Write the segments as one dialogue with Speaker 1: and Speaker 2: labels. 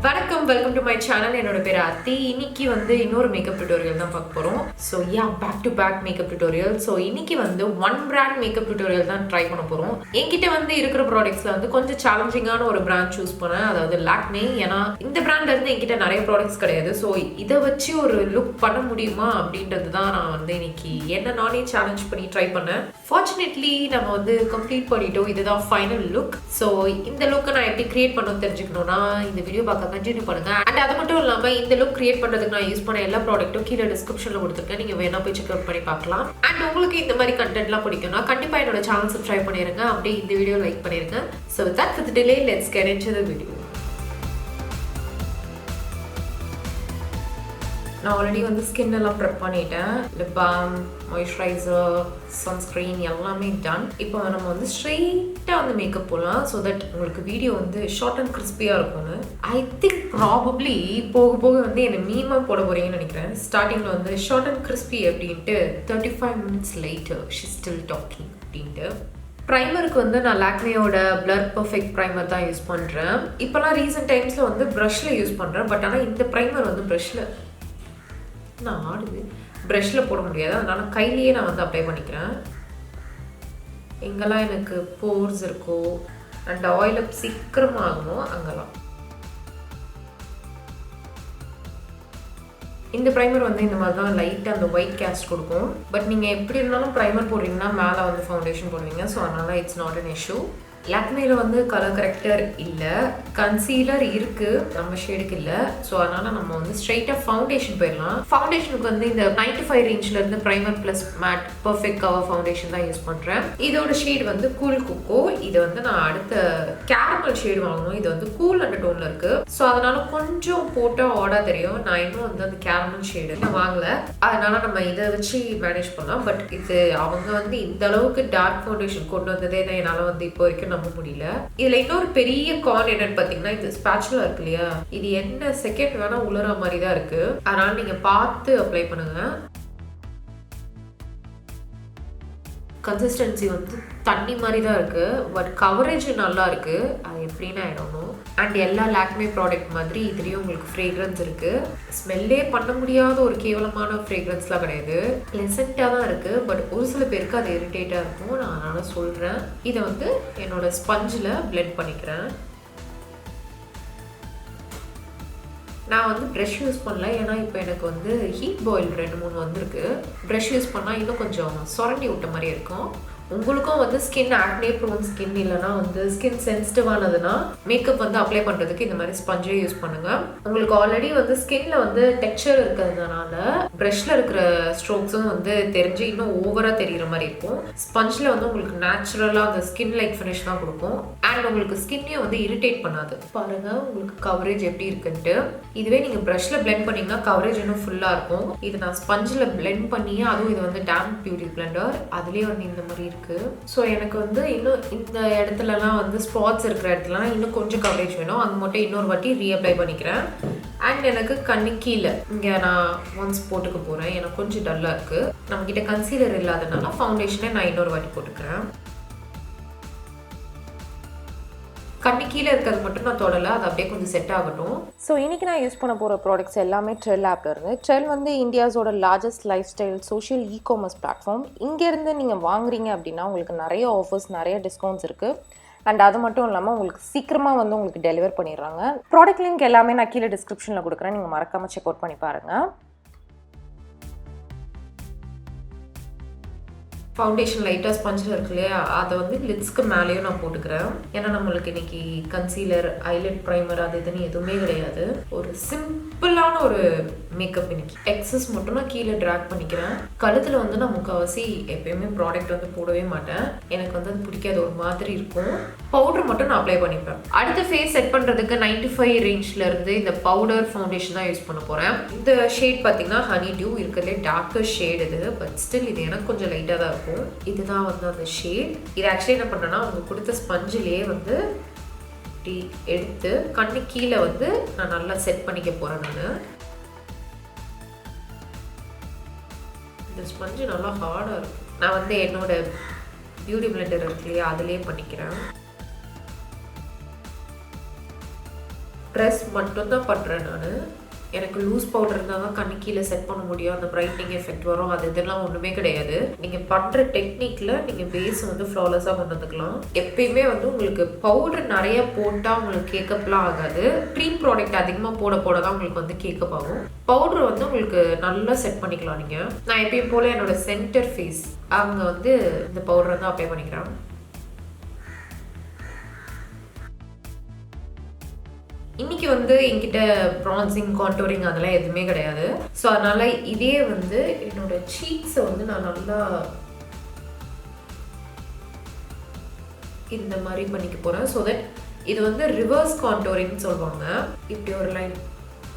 Speaker 1: வணக்கம், welcome to my channel. என்னோட பேர் ஆர்த்தி. இன்னைக்கு வந்து இன்னொரு மேக்கப் டியூட்டோரியல் தான் பார்க்க போகிறோம். So back to back makeup tutorial. So இன்னைக்கு வந்து ஒன் பிராண்ட் மேக்கப் டியூட்டோரியல் தான் ட்ரை பண்ண போகிறோம். என்கிட்ட வந்து இருக்கிற ப்ராடக்ட்ஸில் வந்து கொஞ்சம் சேலஞ்சிங்கான ஒரு பிராண்ட் சூஸ் பண்ணேன், அதாவது லாக்மே. ஏன்னா இந்த பிராண்ட்ல இருந்து என்கிட்ட நிறைய ப்ராடக்ட்ஸ் கிடையாது. ஸோ இதை வச்சு ஒரு லுக் பண்ண முடியுமா அப்படின்றது தான் நான் வந்து இன்னைக்கு என்ன நானே சேலஞ்ச் பண்ணி ட்ரை பண்ணேன். ஃபார்ச்சுனேட்லி நம்ம வந்து கம்ப்ளீட் பண்ணிட்டோம். இதுதான் ஃபைனல் லுக். ஸோ இந்த லுக்கை நான் எப்படி கிரியேட் பண்ணணும்னு தெரிஞ்சுக்கணும்னா இந்த வீடியோ பார்க்க கண்டினியூ பண்ணுங்க. அண்ட் அது மட்டும் இல்லாமல் இந்த லுக் கிரியேட் பண்ணுறதுக்கு நான் யூஸ் பண்ண எல்லா ப்ராடக்ட்டும் கீழே டிஸ்கிரிப்ஷனில் கொடுத்துருக்கேன். நீங்கள் வேணா போய் செக் அவுட் பண்ணி பார்க்கலாம். அண்ட் உங்களுக்கு இந்த மாதிரி கண்டென்ட்லாம் பிடிக்கும்னா கண்டிப்பாக என்னோட சேனல் சப்ஸ்கிரைப் பண்ணிருங்க. அப்படியே இந்த வீடியோ லைக் பண்ணிருங்க. So with delay let's get into the video. நான் ஆல்ரெடி வந்து ஸ்கின் எல்லாம் ப்ரெப் பண்ணிட்டேன். லிப் பாம், மாய்ஸ்சரைசர், சன்ஸ்க்ரீன் எல்லாமே டன். இப்போ நம்ம வந்து ஸ்ட்ரெயிட்டாக வந்து மேக்கப் போகலாம். ஸோ தட் உங்களுக்கு வீடியோ வந்து ஷார்ட் அண்ட் கிறிஸ்பியாக இருக்கும்னு ஐ திங்க். ப்ராபப்ளி போக போக வந்து என்னை மீமாக போட போகிறீங்கன்னு நினைக்கிறேன். ஸ்டார்டிங்கில் வந்து ஷார்ட் அண்ட் கிறிஸ்பி அப்படின்ட்டு 35 minutes later she still talking அப்படின்ட்டு. ப்ரைமருக்கு வந்து நான் லாக்மேயோட பிளர் பர்ஃபெக்ட் ப்ரைமர் தான் யூஸ் பண்ணுறேன். இப்போலாம் ரீசெண்ட் டைம்ஸில் வந்து ப்ரஷில் யூஸ் பண்ணுறேன். பட் ஆனால் இந்த ப்ரைமர் வந்து ப்ரஷில் போட முடியாது. அதனால கையிலேயே நான் வந்து அப்ளை பண்ணிக்கிறேன். எங்கெல்லாம் எனக்கு போர்ஸ் இருக்கோ அண்ட் ஆயில் அப் சீக்கிரமாக ஆகுமோ அங்கெல்லாம். இந்த ப்ரைமர் வந்து இந்த மாதிரி தான் லைட்டாக அந்த ஒயிட் கேஸ்ட் கொடுக்கும். பட் நீங்கள் எப்படி இருந்தாலும் ப்ரைமர் போடுறீங்கன்னா மேலே வந்து ஃபவுண்டேஷன் போடுவீங்க. ஸோ அதனால் இட்ஸ் நாட் அன் இஷ்யூ. லாக்மேல வந்து கலர் கரெக்டர் இல்லை, கன்சீலர் இருக்குது, நம்ம ஷேடுக்கு இல்லை. ஸோ அதனால் நம்ம வந்து ஸ்ட்ரைட்டாக ஃபவுண்டேஷன் போயிடலாம். ஃபவுண்டேஷனுக்கு வந்து இந்த 95 ரேஞ்சிலேருந்து primer plus matte perfect cover foundation தான் யூஸ் பண்ணுறேன். இதோட ஷேட் வந்து கூல் குக்கோ. இது வந்து நான் அடுத்த கேரமல் ஷேடு வாங்கணும். இது வந்து கூல் அண்ட் டோனில் இருக்குது. ஸோ அதனால் கொஞ்சம் போட்டால் ஆடா தெரியும். நான் இன்னும் வந்து அந்த கேரமல் ஷேடு நான் வாங்கலை. அதனால் நம்ம இதை வச்சு மேனேஜ் பண்ணலாம். பட் இது அவங்க வந்து இந்த அளவுக்கு டார்க் ஃபவுண்டேஷன் கொண்டு வந்ததே தான் என்னால் வந்து இப்போ வரைக்கும் நம்ப முடியல. இதுல இன்னொரு பெரிய கான் என்னன்னு பாத்தீங்கன்னா, இந்த ஸ்பாச்சுலா இருக்கு இல்லையா, இது என்ன செகண்ட் வேணா உலர மாதிரி தான் இருக்கு. அதனால நீங்க பார்த்து அப்ளை பண்ணுங்க. கன்சிஸ்டன்சி வந்து தண்ணி மாதிரி தான் இருக்கு. பட் கவரேஜ் நல்லா இருக்கு. அது எப்படின்னு ஆயிடணும். அண்ட் எல்லா லாக்மே ப்ராடக்ட் மாதிரி இதுலேயும் உங்களுக்கு ஃப்ரேக்ரன்ஸ் இருக்கு. ஸ்மெல்லே பண்ண முடியாத ஒரு கேவலமான ஃப்ரேக்ரன்ஸ்லாம் கிடையாது. ப்ளசண்ட்டாக தான் இருக்கு. பட் ஒரு சில பேருக்கு அது இரிட்டேட்டாக இருக்கும். நான் அதனால சொல்கிறேன். இதை வந்து என்னோட ஸ்பஞ்சில் பிளெண்ட் பண்ணிக்கிறேன். நான் வந்து ப்ரஷ் யூஸ் பண்ணல. ஏன்னா இப்போ எனக்கு வந்து ஹீட் பாயில் 2-3 வந்திருக்கு. ப்ரஷ் யூஸ் பண்ணால் இன்னும் கொஞ்சம் சுரண்டி விட்ட மாதிரி இருக்கும். உங்களுக்கும் வந்து ஸ்கின் ஆக்னே ப்ரோன் ஸ்கின் இல்லைனா வந்து ஸ்கின் சென்சிட்டிவானதுன்னா மேக்கப் வந்து அப்ளை பண்ணுறதுக்கு இந்த மாதிரி ஸ்பஞ்சே யூஸ் பண்ணுங்கள். உங்களுக்கு ஆல்ரெடி வந்து ஸ்கின்ல வந்து டெக்ஸ்சர் இருக்கிறதுனால ப்ரஷ்ல இருக்கிற ஸ்ட்ரோக்ஸும் வந்து தெரிஞ்சு இன்னும் ஓவராக தெரிகிற மாதிரி இருக்கும். ஸ்பஞ்சில் வந்து உங்களுக்கு நேச்சுரலாக அந்த ஸ்கின் லைக் ஃபினிஷ் தான் கொடுக்கும். அண்ட் உங்களுக்கு ஸ்கின்னையும் வந்து இரிட்டேட் பண்ணாது. பாருங்கள் உங்களுக்கு கவரேஜ் எப்படி இருக்குன்ட்டு. இதுவே நீங்கள் ப்ரஷ்ல பிளெண்ட் பண்ணிங்கன்னா கவரேஜ் இன்னும் ஃபுல்லாக இருக்கும். இது நான் ஸ்பஞ்சில் பிளெண்ட் பண்ணி, அதுவும் இது வந்து டேம்ப் பியூட்டி பிளெண்டர், அதுலேயே வந்து இந்த மாதிரி இருக்கு. ஸோ எனக்கு வந்து இன்னும் இந்த இடத்துலலாம் வந்து ஸ்பாட்ஸ் இருக்கிற இடத்துலலாம் இன்னும் கொஞ்சம் கவரேஜ் வேணும். அங்கே மட்டும் இன்னொரு வாட்டி ரீஅப்ளை பண்ணிக்கிறேன். அண்ட் எனக்கு கண்ணு கீழே இங்கே நான் ஒன்ஸ் போட்டுக்க போகிறேன். எனக்கு கொஞ்சம் டல்லாக இருக்குது. நம்மக்கிட்ட கன்சீலர் இல்லாதனால ஃபவுண்டேஷனை நான் இன்னொரு வாட்டி போட்டுக்கிறேன். கண்ணு கீழே இருக்கிறது மட்டும் நான் தொடலை. அது அப்படியே கொஞ்சம் செட் ஆகட்டும்.
Speaker 2: ஸோ இன்றைக்கி நான் யூஸ் பண்ண போகிற ப்ராடக்ட்ஸ் எல்லாமே ட்ரெல் ஆப்பில் இருந்து. ட்ரெல் வந்து இந்தியாஸோட largest lifestyle social e-commerce platform. இங்கேருந்து நீங்கள் வாங்குறீங்க அப்படின்னா உங்களுக்கு நிறைய ஆஃபர்ஸ், நிறைய டிஸ்கவுண்ட்ஸ் இருக்குது. அண்ட் அது மட்டும் இல்லாமல் உங்களுக்கு சீக்கிரமாக வந்து உங்களுக்கு டெலிவர் பண்ணிடுறாங்க. ப்ராடக்ட் லிங்க் எல்லாமே நான் கீழே டிஸ்கிரிப்ஷனில் கொடுக்குறேன். நீங்கள் மறக்காமல் செக் அவுட் பண்ணி பாருங்கள்.
Speaker 1: ஃபவுண்டேஷன் லைட்டாக ஸ்பஞ்சில் இருக்கு இல்லையா, அதை வந்து லிட்ஸ்க்கு மேலேயும் நான் போட்டுக்கிறேன். ஏன்னா நம்மளுக்கு இன்னைக்கு கன்சீலர், ஐலைட் ப்ரைமர் அது இதுன்னு எதுவுமே கிடையாது. ஒரு சிம்பிளான ஒரு மேக்கப் இன்னைக்கு. எக்ஸஸ் மட்டும் நான் கீழே ட்ராக் பண்ணிக்கிறேன். கழுத்தில் வந்து நான் முக்கால்வாசி எப்பயுமே ப்ராடக்ட் வந்து போடவே மாட்டேன். எனக்கு வந்து அது பிடிக்காது, ஒரு மாதிரி இருக்கும். பவுடர் மட்டும் நான் அப்ளை பண்ணிப்பேன். அடுத்த ஃபேஸ் செட் பண்ணுறதுக்கு 95 ரேஞ்சில் இருந்து இந்த பவுடர் ஃபவுண்டேஷன் தான் யூஸ் பண்ண போகிறேன். இந்த ஷேட் பார்த்தீங்கன்னா ஹனி டியூ இருக்கிறதுலே டார்க்கர் ஷேட் இது. பட் ஸ்டில் இது எனக்கு கொஞ்சம் லைட்டாக தான் இருக்கும். இதுதான் வந்து அந்த ஷேட். இது ஆக்சுவலி என்ன பண்ணுறேன்னா அவங்க கொடுத்த ஸ்பஞ்சிலேயே வந்து இப்படி எடுத்து கண்ணு கீழே வந்து நான் நல்லா செட் பண்ணிக்க போகிறேன். நான் இந்த ஸ்பஞ்சு நல்லா ஹார்டாக இருக்கும். நான் வந்து என்னோட பியூட்டி பிளெண்டர் இருக்கு இல்லையா, அதுலேயே பண்ணிக்கிறேன். ப்ரெஸ் மட்டும்தான் பண்ணுறேன் நான். எனக்கு லூஸ் பவுடர் இருந்தால் தான் கண்ணு கீழே செட் பண்ண முடியும், அந்த பிரைட்னிங் எஃபெக்ட் வரும், அது இதெல்லாம் ஒன்றுமே கிடையாது. நீங்கள் பண்ணுற டெக்னிக்கில் நீங்கள் பேஸ் வந்து ஃப்ளாலெஸ்ஸாக கொண்டு வந்துக்கலாம். எப்பயுமே வந்து உங்களுக்கு பவுடர் நிறைய போட்டால் உங்களுக்கு கேக்கப்லாம் ஆகாது. க்ரீம் ப்ராடக்ட் அதிகமாக போட தான் உங்களுக்கு வந்து கேக்கப் ஆகும். பவுடர் வந்து உங்களுக்கு நல்லா செட் பண்ணிக்கலாம் நீங்கள். நான் எப்பயும் போல் என்னோட சென்டர் ஃபேஸ் அவங்க வந்து இந்த பவுடர் வந்து அப்ளை பண்ணிக்கிறேன். இன்னைக்கு வந்து என்கிட்ட ப்ரான்சிங், கான்டோரிங் அதெல்லாம் எதுவுமே கிடையாது. ஸோ அதனால இதே வந்து என்னோட சீக்ஸை வந்து நான் நல்லா இந்த மாதிரி பண்ணிக்க போறேன். ஸோ தட் இது வந்து ரிவர்ஸ் கான்டோரிங்னு சொல்லுவாங்க. இப்படி ஒரு லைன்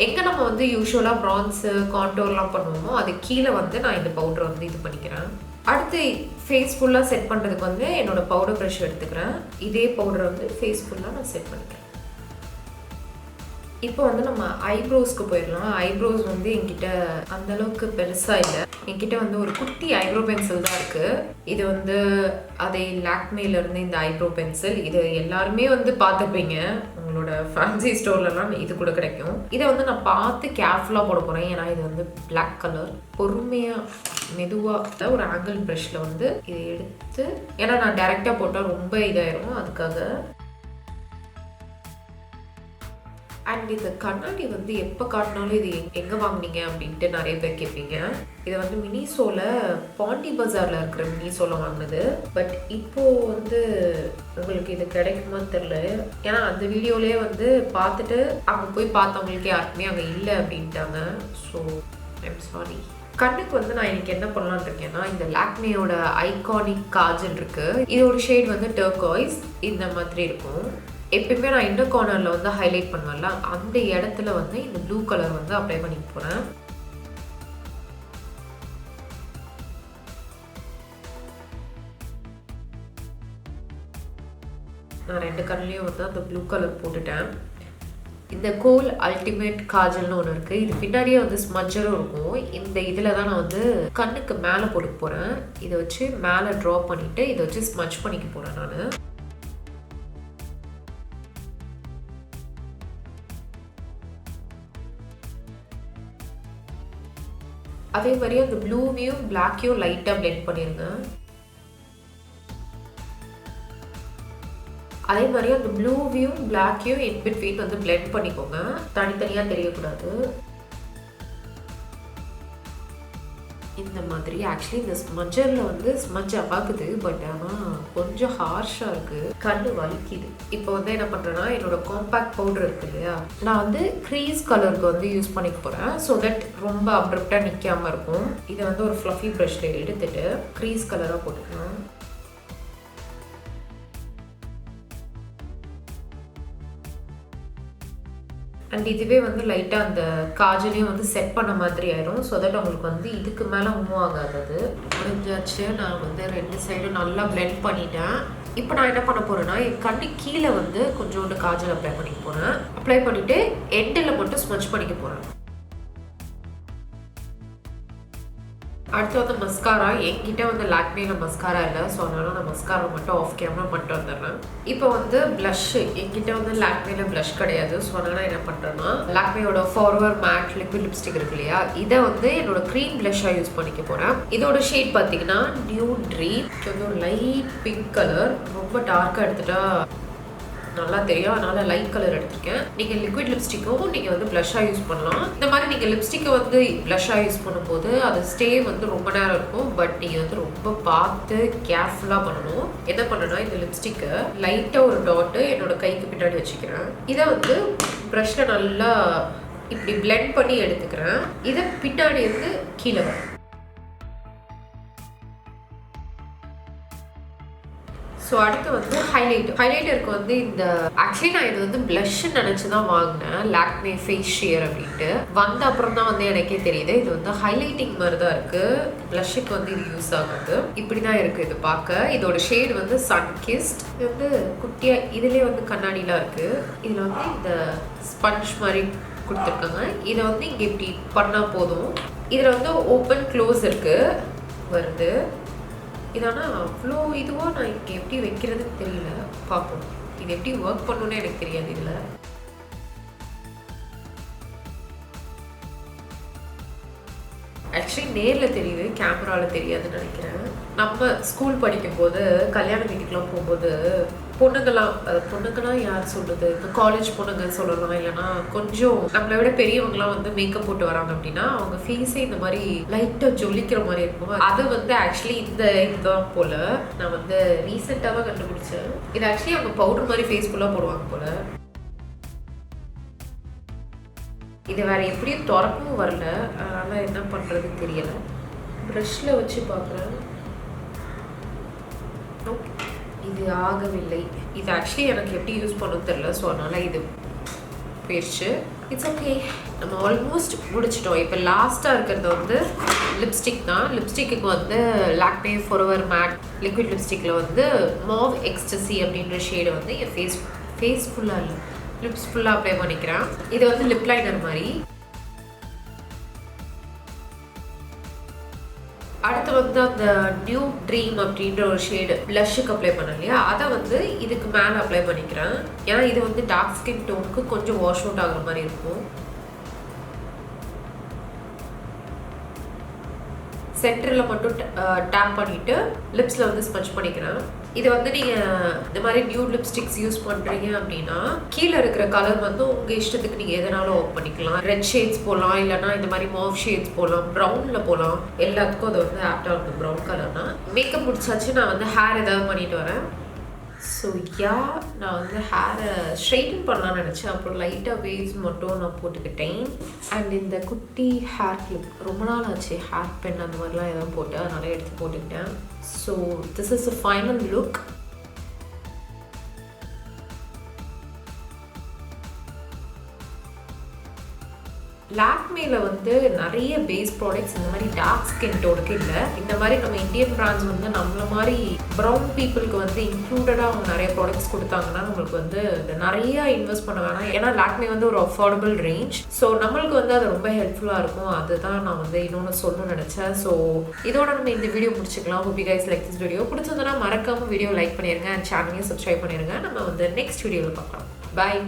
Speaker 1: எங்கே நம்ம வந்து யூஸ்வலாக ப்ரான்ஸு கான்டோர்லாம் பண்ணுவோமோ அது கீழே வந்து நான் இந்த பவுடரை வந்து இது பண்ணிக்கிறேன். அடுத்து ஃபேஸ் ஃபுல்லாக செட் பண்ணுறதுக்கு வந்து என்னோட பவுடர் ப்ரஷ் எடுத்துக்கிறேன். இதே பவுடரை வந்து ஃபேஸ் ஃபுல்லாக நான் செட் பண்ணிக்கிறேன். இப்போ வந்து நம்ம ஐப்ரோஸ்க்கு போயிடலாம். ஐப்ரோஸ் வந்து என்கிட்ட அந்தளவுக்கு பெருசாக இல்லை. என்கிட்ட வந்து ஒரு குட்டி ஐப்ரோ பென்சில் தான் இருக்குது. இது வந்து அதே லாக்மேலேருந்து இந்த ஐப்ரோ பென்சில், இது எல்லாருமே வந்து பார்த்துருப்பீங்க. உங்களோட ஃபேன்சி ஸ்டோர்லலாம் இது கூட கிடைக்கும். இதை வந்து நான் பார்த்து கேர்ஃபுல்லாக போட போகிறேன். ஏன்னா இது வந்து பிளாக் கலர். பொறுமையாக மெதுவாக ஒரு ஆங்கிள் ப்ரஷில் வந்து இதை எடுத்து, ஏன்னா நான் டைரெக்டாக போட்டால் ரொம்ப இதாயிரும், அதுக்காக. அண்ட் இந்த கண்ணாடி வந்து எப்போ காட்டினாலும் இது எங்கே வாங்கினீங்க அப்படின்ட்டு நிறைய பேர் கேட்பீங்க. இதை வந்து மினிசோவில் பாண்டி பஜாரில் இருக்கிற மினிசோவில் வாங்கினது. பட் இப்போது வந்து உங்களுக்கு இது கிடைக்குமான்னு தெரில. ஏன்னா அந்த வீடியோலேயே வந்து பார்த்துட்டு அங்கே போய் பார்த்தவங்களுக்கு யாருக்குமே அங்கே இல்லை அப்படின்ட்டாங்க. So I'm sorry. கண்ணுக்கு வந்து நான் இன்னைக்கு என்ன பண்ணலான்னு இருக்கேன்னா, இந்த லாக்மேயோட ஐகானிக் காஜல் இருக்குது. இதோட ஷேட் வந்து டர்காய்ஸ் இந்த மாதிரி இருக்கும். எப்பயுமே நான் இன்னர் கார்னரில் வந்து ஹைலைட் பண்ணுவேன்ல, அந்த இடத்துல வந்து இந்த ப்ளூ கலர் வந்து அப்ளை பண்ணி போகிறேன். நான் 2 கண்ணுலேயும் வந்து அந்த ப்ளூ கலர் போட்டுட்டேன். இந்த கோல் அல்டிமேட் காஜல்னு ஒன்று இருக்குது. இது பின்னாடியே வந்து ஸ்மஜரும் இருக்கும். இந்த இதில் தான் நான் வந்து கண்ணுக்கு மேலே போட்டு போகிறேன். இதை வச்சு மேலே ட்ரா பண்ணிவிட்டு இதை வச்சு ஸ்மஜ் பண்ணிக்க போகிறேன் நான். அதே மாதிரி அந்த ப்ளூவையும் பிளாக்கையும் லைட்டாக பிளெண்ட் பண்ணிடுங்க. அதே மாதிரி அந்த ப்ளூவையும் பிளாக்கையும் இன் பிட்வீன் வந்து பிளெண்ட் பண்ணிக்கோங்க, தனித்தனியாக தெரியக்கூடாது. இந்த மாதிரி ஆக்சுவலி இந்த ஸ்மஜரில் வந்து ஸ்மஜ் ஆகுது, பட் ஆனால் கொஞ்சம் ஹார்ஷாக இருக்குது, கண்ணு வலிக்குது. இப்போ வந்து என்ன பண்ணுறேன்னா, என்னோட காம்பேக்ட் பவுடர் இருக்கு இல்லையா, நான் வந்து க்ரீஸ் கலருக்கு வந்து யூஸ் பண்ணிக்க போகிறேன். ஸோ தட் ரொம்ப அப்ரப்டாக நிற்காமல் இருக்கும். இதை வந்து ஒரு ஃப்ளஃபி ப்ரஷில் எடுத்துட்டு க்ரீஸ் கலராக போட்டுக்கலாம். அண்ட் இதுவே வந்து லைட்டாக அந்த காஜலையும் வந்து செட் பண்ண மாதிரி ஆயிடும். ஸோ தட் உங்களுக்கு வந்து இதுக்கு மேலே மூவ் ஆகாது. முடிஞ்சாச்சு. நான் வந்து 2 சைடும் நல்லா பிளெண்ட் பண்ணிட்டேன். இப்போ நான் என்ன பண்ண போகிறேன்னா, என் கண்ணு கீழே வந்து கொஞ்சோண்டு காஜல் அப்ளை பண்ணிக்க போகிறேன். அப்ளை பண்ணிவிட்டு எண்டில் மட்டும் ஸ்மஜ் பண்ணிக்க போகிறேன். அடுத்து வந்து மஸ்காரா. என்கிட்ட வந்து லாக்மேல மஸ்காரா இல்லை, ஸோ அதனால நான் மஸ்காரா மட்டும் ஆஃப் கேமரா பண்ணிட்டு வந்துடுறேன். இப்போ வந்து ப்ளஷ்ஷு. என்கிட்ட வந்து லாக்மேல ப்ளஷ் கிடையாது. ஸோ அதனால என்ன பண்ணுறேன்னா, லாக்மேயோட ஃபார்வர் மேட் லிக்விட் லிப்ஸ்டிக் இருக்கு இல்லையா, இதை வந்து என்னோட க்ரீம் ப்ளஷ்ஷாக யூஸ் பண்ணிக்க போகிறேன். இதோட ஷேட் பார்த்தீங்கன்னா நியூட் ட்ரீம். வந்து ஒரு லைட் பிங்க் கலர். ரொம்ப டார்க்காக எடுத்துட்டா நல்லா தெரியும், அதனால் லைட் கலர் எடுத்திருக்கேன். நீங்கள் லிக்விட் லிப்ஸ்டிக்கும் நீங்கள் வந்து ப்ளஷ்ஷாக யூஸ் பண்ணலாம். இந்த மாதிரி நீங்கள் லிப்ஸ்டிக்கை வந்து ப்ளஷ்ஷாக யூஸ் பண்ணும்போது அது ஸ்டே வந்து ரொம்ப நேரம் இருக்கும். பட் நீங்கள் வந்து ரொம்ப பார்த்து கேர்ஃபுல்லாக பண்ணணும். என்ன பண்ணணும்னா, இந்த லிப்ஸ்டிக்கை லைட்டாக ஒரு டாட்டு என்னோட கைக்கு பின்னாடி வச்சுக்கிறேன். இதை வந்து ப்ரஷ்ஷில் நல்லா இப்படி பிளெண்ட் பண்ணி எடுத்துக்கிறேன். இதை பின்னாடி இருந்து கீழே வரும். ஸோ அடுத்து வந்து ஹைலைட்டருக்கு வந்து இந்த ஆக்சுவலி நான் இது வந்து ப்ளஷ்ன்னு நினச்சி தான் வாங்கினேன், லாக்மே ஃபேஸ் ஷியர் அப்படின்ட்டு. வந்த அப்புறம் தான் வந்து எனக்கே தெரியுது இது வந்து ஹைலைட்டிங் மாதிரி தான் இருக்குது, ப்ளஷ்ஷுக்கு வந்து இது யூஸ் ஆகுது. இப்படி தான் இருக்குது இது பார்க்க. இதோட ஷேட் வந்து சன்கிஸ்ட். இது வந்து குட்டியாக இதுலேயே வந்து கண்ணாடிலாம் இருக்குது. இதில் வந்து இந்த ஸ்பஞ்ச் மாதிரி கொடுத்துருக்காங்க. இதை வந்து இங்கே இப்படி பண்ணால் போதும். இதில் வந்து ஓப்பன் க்ளோஸ் இருக்குது வருது. இதனால் அவ்வளோ இதுவாக நான் இங்கே எப்படி வைக்கிறதுன்னு தெரியல. பார்ப்போம் இது எப்படி ஒர்க் பண்ணணுன்னு எனக்கு தெரியாது. இதில் ஆக்சுவலி நேரில் தெரியுது, கேமராவில் தெரியாதுன்னு நினைக்கிறேன். நம்ம ஸ்கூல் படிக்கும்போது கல்யாண வீட்டுக்கெலாம் போகும்போது பொண்ணுங்களாம் யார் சொல்லுது, இப்போ காலேஜ் பொண்ணுங்க சொல்லலாம், இல்லைன்னா கொஞ்சம் நம்மளை விட பெரியவங்களாம் வந்து மேக்கப் போட்டு வராங்க அப்படின்னா அவங்க ஃபேஸே இந்த மாதிரி லைட்டாக ஜொலிக்கிற மாதிரி இருக்கும். அது வந்து ஆக்சுவலி இதுதான் போல் நான் வந்து ரீசெண்டாக தான் கண்டுபிடிச்சேன். இது ஆக்சுவலி அவங்க பவுடர் மாதிரி ஃபேஸ் ஃபுல்லாக போடுவாங்க போல். இது வேறு எப்படியும் திறக்கவும் வரல, அதனால் என்ன பண்ணுறதுன்னு தெரியலை. ப்ரஷ்ஷில் வச்சு பார்க்குறேன். ஓகே, இது ஆகவில்லை. இது ஆக்சுவலி எனக்கு எப்படி யூஸ் பண்ணணும்னு தெரியல, ஸோ அதனால் இது போயிடுச்சு. இட்ஸ் ஓகே, நம்ம ஆல்மோஸ்ட் முடிச்சிட்டோம். இப்போ லாஸ்ட்டாக இருக்கிறது வந்து லிப்ஸ்டிக் தான். லிப்ஸ்டிக்கு வந்து லாக்மே ஃபார்எவர் மேட் லிக்விட் லிப்ஸ்டிக்கில் வந்து மாவ் எக்ஸ்டசி அப்படின்ற ஷேடு வந்து என் ஃபேஸ் ஃபுல்லாக இல்லை, லிப்ஸ் ஃபுல்லாக அப்ளை பண்ணிக்கிறேன். இது வந்து லிப் லைனர் மாதிரி. அடுத்து வந்து அந்த நியூ ட்ரீம் அப்படின்ற ஒரு ஷேடு ப்ளஷ்ஷுக்கு அப்ளை பண்ண இல்லையா, அதை வந்து இதுக்கு மேலே அப்ளை பண்ணிக்கிறேன். ஏன்னா இது வந்து டார்க் ஸ்கின் டோனுக்கு கொஞ்சம் வாஷ் அவுட் ஆகுற மாதிரி இருக்கும். சென்டரில் மட்டும் டேப் பண்ணிவிட்டு லிப்ஸில் வந்து ஸ்மச் பண்ணிக்கிறேன். இது வந்து நீங்கள் இந்த மாதிரி நியூ லிப்ஸ்டிக்ஸ் யூஸ் பண்ணுறீங்க அப்படின்னா கீழே இருக்கிற கலர் வந்து உங்கள் இஷ்டத்துக்கு நீங்கள் எதனாலும் ஆஃப் பண்ணிக்கலாம். ரெட் ஷேட்ஸ் போகலாம், இல்லைனா இந்த மாதிரி மாவ் ஷேட்ஸ் போகலாம், ப்ரௌனில் போகலாம். எல்லாத்துக்கும் அது வந்து ஆப்டாக இருக்கும் ப்ரௌன் கலர்னா. மேக்கப் முடிச்சாச்சு, நான் வந்து ஹேர் ஏதாவது பண்ணிட்டு வரேன். ஸோ நான் வந்து ஹேரை ஸ்ட்ரெயிட்டன் பண்ணலான்னு நினச்சேன். அப்புறம் லைட்டாக வேவ்ஸ் மட்டும் நான் போட்டுக்கிட்டேன். அண்ட் இந்த குட்டி ஹேர் கிளிப் ரொம்ப நாள் ஆச்சு, ஹேர் பென் அந்த மாதிரிலாம் எதாவது போட்டு அதனால எடுத்து போட்டுக்கிட்டேன். So this is a final look. லாக்மேல வந்து நிறைய பேஸ் ப்ராடக்ட்ஸ் இந்த மாதிரி டார்க் ஸ்கின் டோனுக்கு இல்லை. இந்த மாதிரி நம்ம இந்தியன் பிராண்ட்ஸ் வந்து நம்மள மாதிரி ப்ரௌன் பீப்புளுக்கு வந்து இன்க்ளூடடாக அவங்க நிறைய ப்ராடக்ட்ஸ் கொடுத்தாங்கன்னா நம்மளுக்கு வந்து நிறைய இன்வெஸ்ட் பண்ண வேணாம். ஏன்னா லாக்மே வந்து ஒரு அஃபோர்டபுள் ரேஞ்ச். ஸோ நம்மளுக்கு வந்து அது ரொம்ப ஹெல்ப்ஃபுல்லாக இருக்கும். அதுதான் நான் வந்து இன்னொன்று சொல்லணும்னு நினச்சேன். ஸோ இதோட நம்ம இந்த வீடியோ முடிச்சுக்கலாம். Hope you guys like this video. பிடிச்சிருந்தனா மறக்காம வீடியோ லைக் பண்ணிடுங்க அண்ட் சேனலையும் சப்ஸ்கிரைப் பண்ணிடுங்க. நம்ம வந்து நெக்ஸ்ட் வீடியோவில் பார்க்கலாம். பாய்.